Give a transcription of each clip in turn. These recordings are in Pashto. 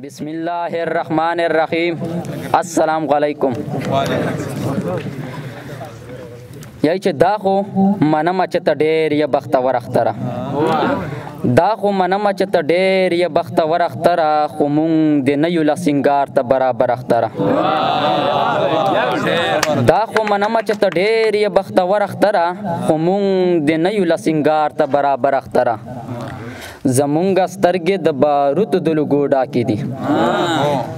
بسم الله الرحمن الرحیم. السلام علیکم. یای چې دا خو منم چې ته ډېر یې بختور اختره، دا خو منم چې ته ډېر یې بختور اختره، خو مونږ د نه یو له سینګار ته برابر اختره. دا خو منم چې ته ډېر یې بختور اختره، خو مونږ د نه یو له سینګار ته برابر اختره. زمونږ سترګې د باروتو د لوګو ډاکې دي،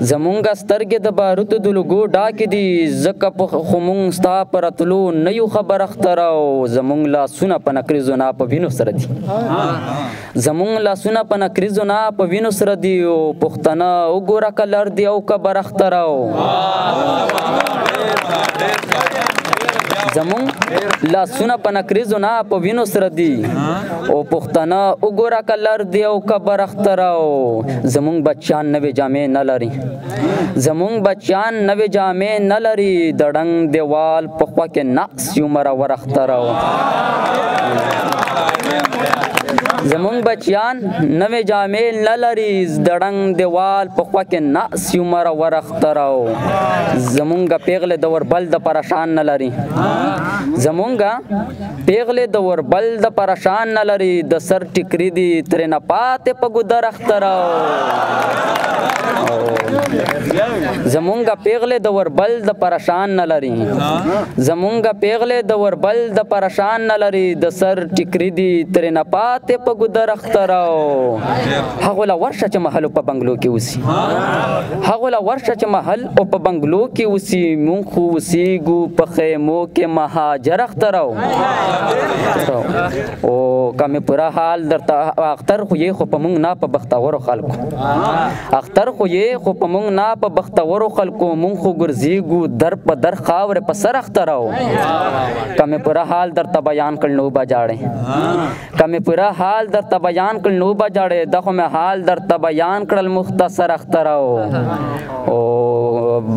زمونږ سترګې د باروتو د لوګو ډاکې دي، ځکه خو مونږ ستا په راتلو نه یو خبر اختره. او زمونږ لاسونه په نکریزو نه په وینو سره دي، زمونږ لاسونه په نکریزو نه په وینو سره دي. او پښتانه وګوره کلر دی او کبر اختره. زمونږ لاسونه په نکریزو نه په وینو سره دي، او پښتانه وګوره کلر دی او کبر اختره. زمونږ بچیان نوې جامې نه لري، زمونږ بچیان نوې جامې نه لري، د ډنګ دیوال په خوا کې نقص یو مرور اختره. زمونږ بچیان نوې جامې نه لري، د ډنګ دیوال په خوا کې نقص یو مرور اختره. زمونږ پیغلې د وربل د پرشان نه لري، زمونږ پیغلې د وربل د پرشان نه لري، د سر ټیکري دي ترې نه پاتې په ګودر اختره. زمونږ پیغلې د وربل د پرشان نه لري، زمونږ پیغلې د وربل د پرشان نه لري، د سر ټیکري دي ترې نه پاتې په ګودر اختره. هغو له ورشه چې محل په بنګلو کې اوسي، هغو له ورشه چې محل او په بنګلو کې اوسي، مونږ خو اوسېږو په خیمو کې مهاجر اختره. او که مې پوره حال درته اختر خو یې خو په مونږ نه په بختورو خلکو، اختر خو یې خو په مونږ نه په بختورو خلکو، مونږ خو ګرځېږو در په در خاورې په سر اختره. که مې پوره حال درته بیان کړل نو به جاړې، که مې پوره حال درته بیان کړل نو به جاړې، دا خو مې حال درته بیان کړل مختصر اختره. او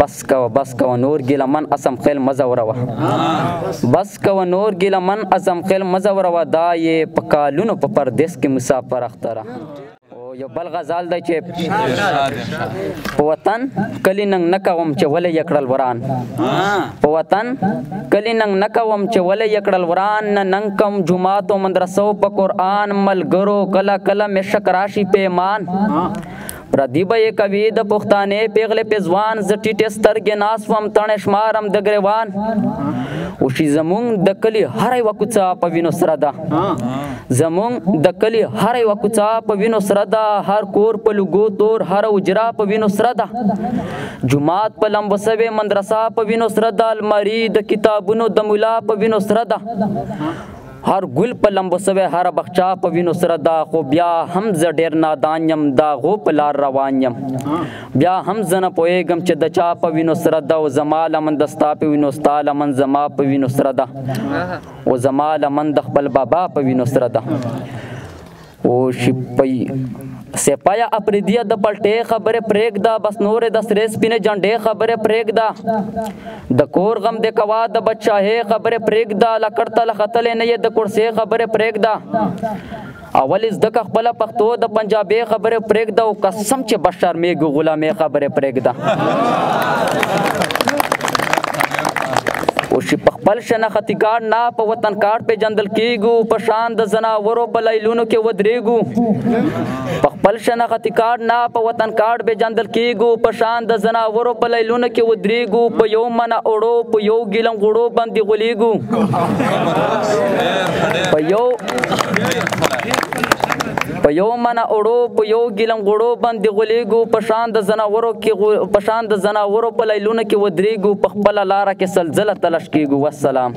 بس کوه بس کوه نور ګیله من اسم خیل مه ځوروه، بس کوه نور ګیله من اسم خیل مه ځوروه، دا یې په کالونو په پردیس کې مسافر اختره. یو بل غزال دی چې په وطن کلی ننګ نه کوم چې ولې یې کړل وران، په وطن کلی ننګ نه کوم چې ولې یې کړل وران، نه ننګ کم جوماتو مدرسو په قرآن، ملګرو کله کله مې شک راشي پیمان. پردی به یې کوي د پښتانې پیغلې پېزوان، زه ټیټې سترګې ناست وم تڼې شمارم د ګریوان. وشي زمونږ د کلي هره یوه کوڅه په وینو سره ده، زمونږ د کلي هره یوه کوڅه په وینو سره ده، هر کور په لوګو تور هره حجره په وینو سره ده، جومات په لمبو سوې مدرسه په وینو سره ده، الماري د کتابونو د ملا په وینو سره ده، هر ګل په لمبو سوی هر بخچا په وینو سره ده. خو بیا هم زه ډېر نادان یم د هغو په لار روان یم، بیا هم زه نه پوهېږم چې د چا په وینو سره ده. او زما لمن د ستا په وینو ستا لمن زما په وینو سره ده، او زما لمن د خپل بابا په وینو سره ده. او سپایا اپریدیه د پلټې خبرې پرېږده، بس نورې د سرې سپینې جنډې خبرې پرېږده، د کور غم د کوا د بادشاهۍ خبرې پرېږده، لکړ ته لختلې نه یې د کورسۍ خبرې پرېږده، اول زده که خپله پښتو د پنجابۍ خبرې پرېږده، او قسم چې به شرمېږو غلامۍ خبرې پرېږده. او شي په خپل شناختي کارډ نه په وطن کارډ پېژندل کېږو، په شان د ځناورو په لیلونو کې ودرېږو، په خپل شناختي کارډ نه په وطن کارډ پېژندل کېږو، په شان د ځناورو په لیلونو کې ودرېږو، په یو منه اوړو په یو ګیلم غوړو باندې غولېږو، په یو منه اوړو په یو ګیلم غوړو باندې غولېږو، په شان د ځناورو په لیلونو کې ودرېږو، په خپله لاره کې سلزله تلش کېږو. والسلام.